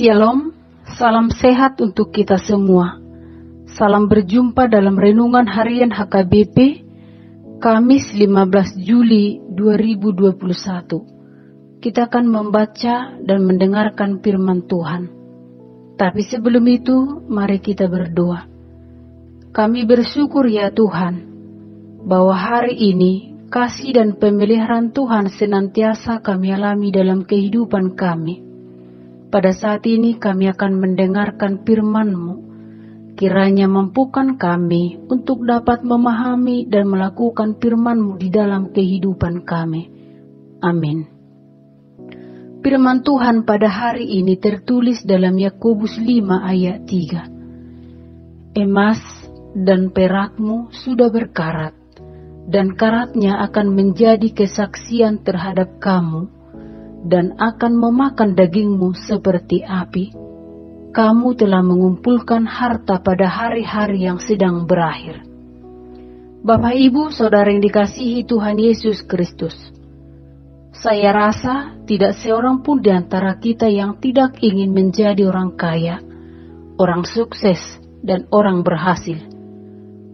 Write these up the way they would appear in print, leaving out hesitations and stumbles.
Shalom, salam sehat untuk kita semua. Salam berjumpa dalam Renungan Harian HKBP, Kamis 15 Juli 2021. Kita akan membaca dan mendengarkan firman Tuhan. Tapi sebelum itu, mari kita berdoa. Kami bersyukur ya Tuhan, bahwa hari ini kasih dan pemeliharaan Tuhan senantiasa kami alami dalam kehidupan kami. Pada saat ini kami akan mendengarkan firman-Mu. Kiranya mampukan kami untuk dapat memahami dan melakukan firman-Mu di dalam kehidupan kami. Amin. Firman Tuhan pada hari ini tertulis dalam Yakobus 5 ayat 3. Emas dan perakmu sudah berkarat, dan karatnya akan menjadi kesaksian terhadap kamu, dan akan memakan dagingmu seperti api. Kamu telah mengumpulkan harta pada hari-hari yang sedang berakhir. Bapak, Ibu, Saudara yang dikasihi Tuhan Yesus Kristus, saya rasa tidak seorang pun di antara kita yang tidak ingin menjadi orang kaya, orang sukses, dan orang berhasil.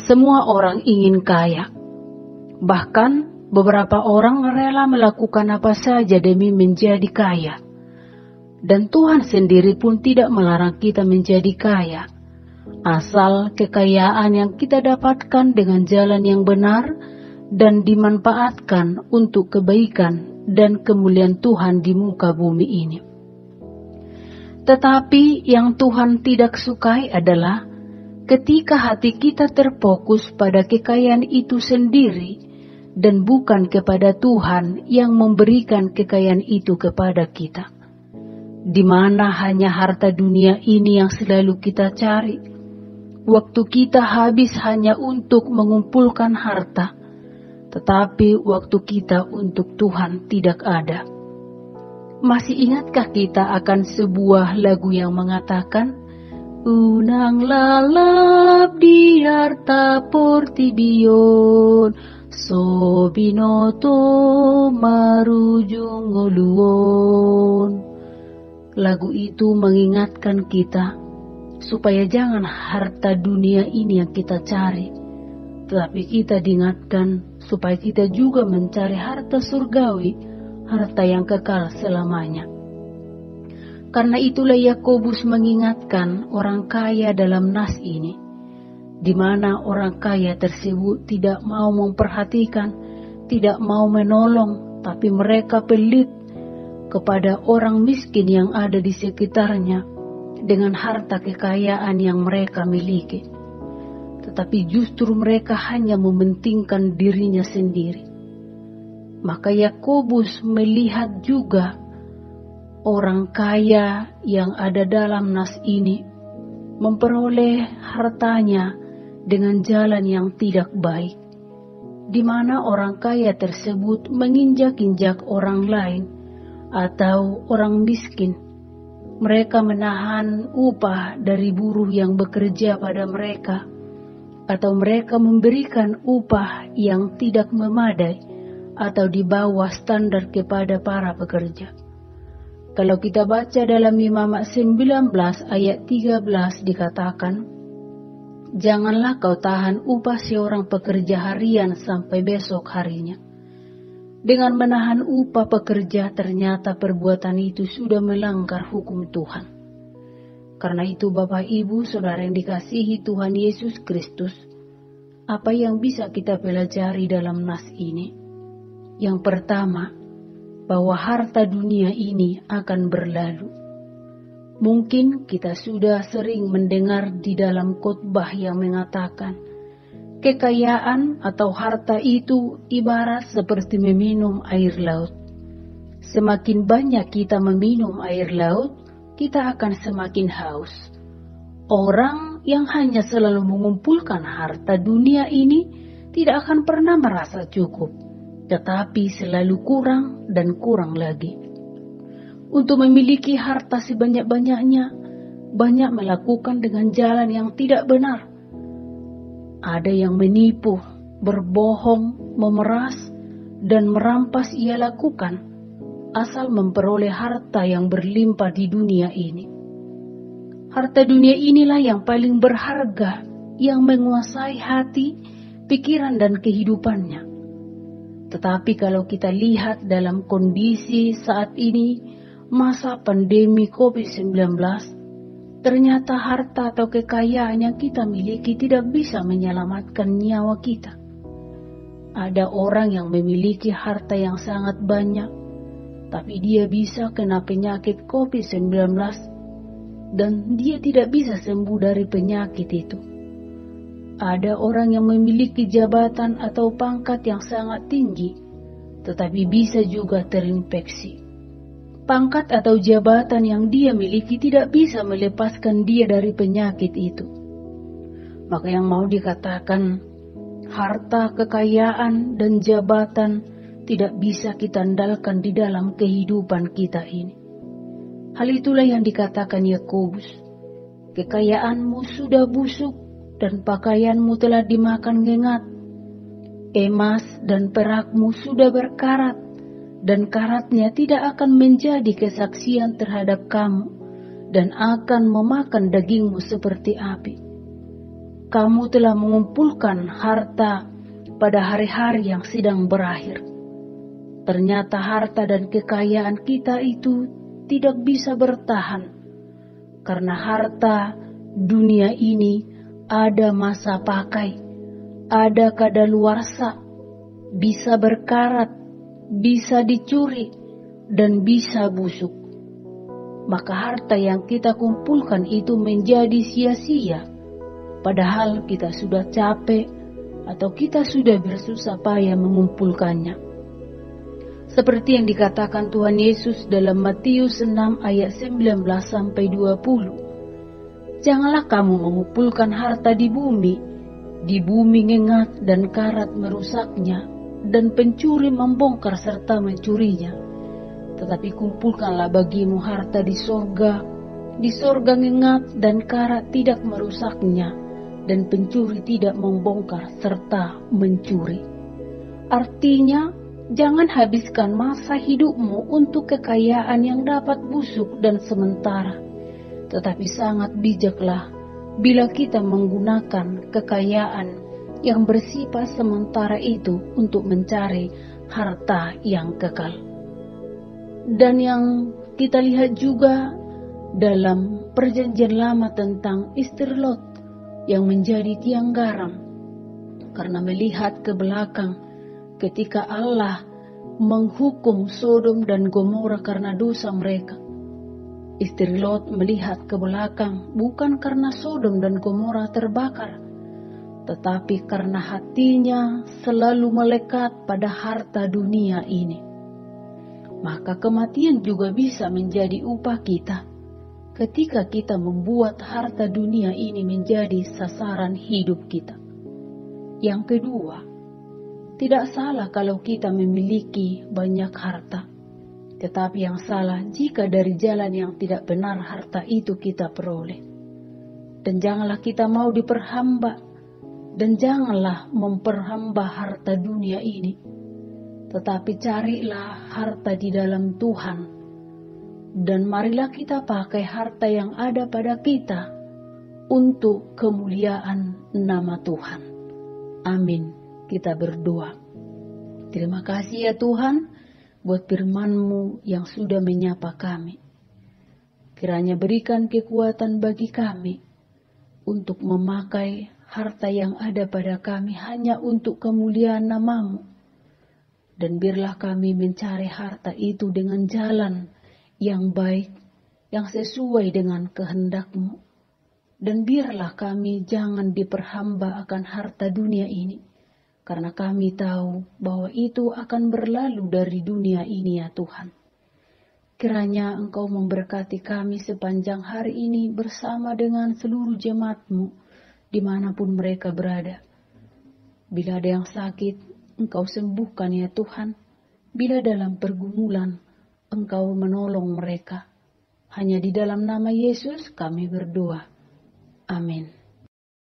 Semua orang ingin kaya. Bahkan beberapa orang rela melakukan apa saja demi menjadi kaya. Dan Tuhan sendiri pun tidak melarang kita menjadi kaya, asal kekayaan yang kita dapatkan dengan jalan yang benar dan dimanfaatkan untuk kebaikan dan kemuliaan Tuhan di muka bumi ini. Tetapi yang Tuhan tidak sukai adalah ketika hati kita terfokus pada kekayaan itu sendiri dan bukan kepada Tuhan yang memberikan kekayaan itu kepada kita. Di mana hanya harta dunia ini yang selalu kita cari. Waktu kita habis hanya untuk mengumpulkan harta, tetapi waktu kita untuk Tuhan tidak ada. Masih ingatkah kita akan sebuah lagu yang mengatakan, "Unang lalap di harta portibion, so binoto marujung uluon." Lagu itu mengingatkan kita supaya jangan harta dunia ini yang kita cari, tetapi kita diingatkan supaya kita juga mencari harta surgawi, harta yang kekal selamanya. Karena itulah Yakobus mengingatkan orang kaya dalam nas ini, di mana orang kaya tersebut tidak mau memperhatikan, tidak mau menolong, tapi mereka pelit kepada orang miskin yang ada di sekitarnya dengan harta kekayaan yang mereka miliki. Tetapi justru mereka hanya mementingkan dirinya sendiri. Maka Yakobus melihat juga orang kaya yang ada dalam nas ini memperoleh hartanya dengan jalan yang tidak baik, di mana orang kaya tersebut menginjak-injak orang lain atau orang miskin. Mereka menahan upah dari buruh yang bekerja pada mereka, atau mereka memberikan upah yang tidak memadai atau di bawah standar kepada para pekerja. Kalau kita baca dalam Imamat 19 ayat 13 dikatakan, "Janganlah kau tahan upah seorang pekerja harian sampai besok harinya." Dengan menahan upah pekerja, ternyata perbuatan itu sudah melanggar hukum Tuhan. Karena itu Bapak, Ibu, Saudara yang dikasihi Tuhan Yesus Kristus, apa yang bisa kita pelajari dalam nas ini? Yang pertama, bahwa harta dunia ini akan berlalu. Mungkin kita sudah sering mendengar di dalam khotbah yang mengatakan, kekayaan atau harta itu ibarat seperti meminum air laut. Semakin banyak kita meminum air laut, kita akan semakin haus. Orang yang hanya selalu mengumpulkan harta dunia ini tidak akan pernah merasa cukup, tetapi selalu kurang dan kurang lagi. Untuk memiliki harta sebanyak-banyaknya, banyak melakukan dengan jalan yang tidak benar. Ada yang menipu, berbohong, memeras, dan merampas ia lakukan, asal memperoleh harta yang berlimpah di dunia ini. Harta dunia inilah yang paling berharga, yang menguasai hati, pikiran, dan kehidupannya. Tetapi kalau kita lihat dalam kondisi saat ini, masa pandemi COVID-19, ternyata harta atau kekayaan yang kita miliki tidak bisa menyelamatkan nyawa kita. Ada orang yang memiliki harta yang sangat banyak, tapi dia bisa kena penyakit COVID-19 dan dia tidak bisa sembuh dari penyakit itu. Ada orang yang memiliki jabatan atau pangkat yang sangat tinggi, tetapi bisa juga terinfeksi. Pangkat atau jabatan yang dia miliki tidak bisa melepaskan dia dari penyakit itu. Maka yang mau dikatakan, harta, kekayaan, dan jabatan tidak bisa kita andalkan di dalam kehidupan kita ini. Hal itulah yang dikatakan Yakobus, kekayaanmu sudah busuk dan pakaianmu telah dimakan ngengat. Emas dan perakmu sudah berkarat, dan karatnya tidak akan menjadi kesaksian terhadap kamu, dan akan memakan dagingmu seperti api. Kamu telah mengumpulkan harta pada hari-hari yang sedang berakhir. Ternyata harta dan kekayaan kita itu tidak bisa bertahan, karena harta dunia ini ada masa pakai, ada kadaluarsa, bisa berkarat, bisa dicuri, dan bisa busuk. Maka harta yang kita kumpulkan itu menjadi sia-sia, padahal kita sudah capek atau kita sudah bersusah payah mengumpulkannya. Seperti yang dikatakan Tuhan Yesus dalam Matius 6 ayat 19-20. Janganlah kamu mengumpulkan harta di bumi ngengat dan karat merusaknya, dan pencuri membongkar serta mencurinya. Tetapi kumpulkanlah bagimu harta di sorga ngengat dan karat tidak merusaknya, dan pencuri tidak membongkar serta mencuri. Artinya, jangan habiskan masa hidupmu untuk kekayaan yang dapat busuk dan sementara. Tetapi sangat bijaklah bila kita menggunakan kekayaan yang bersifat sementara itu untuk mencari harta yang kekal. Dan yang kita lihat juga dalam perjanjian lama tentang istri Lot yang menjadi tiang garam, karena melihat ke belakang ketika Allah menghukum Sodom dan Gomora karena dosa mereka. Istri Lot melihat ke belakang bukan karena Sodom dan Gomora terbakar, tetapi karena hatinya selalu melekat pada harta dunia ini. Maka kematian juga bisa menjadi upah kita ketika kita membuat harta dunia ini menjadi sasaran hidup kita. Yang kedua, tidak salah kalau kita memiliki banyak harta, tetapi yang salah jika dari jalan yang tidak benar harta itu kita peroleh. Dan janganlah kita mau diperhamba, dan janganlah memperhamba harta dunia ini, tetapi carilah harta di dalam Tuhan, dan marilah kita pakai harta yang ada pada kita untuk kemuliaan nama Tuhan. Amin. Kita berdoa. Terima kasih ya Tuhan buat firman-Mu yang sudah menyapa kami. Kiranya berikan kekuatan bagi kami untuk memakai harta yang ada pada kami hanya untuk kemuliaan nama-Mu. Dan biarlah kami mencari harta itu dengan jalan yang baik, yang sesuai dengan kehendak-Mu. Dan biarlah kami jangan diperhamba akan harta dunia ini, karena kami tahu bahwa itu akan berlalu dari dunia ini ya Tuhan. Kiranya Engkau memberkati kami sepanjang hari ini bersama dengan seluruh jemaat-Mu dimanapun mereka berada. Bila ada yang sakit, Engkau sembuhkan ya Tuhan. Bila dalam pergumulan, Engkau menolong mereka. Hanya di dalam nama Yesus kami berdoa. Amin.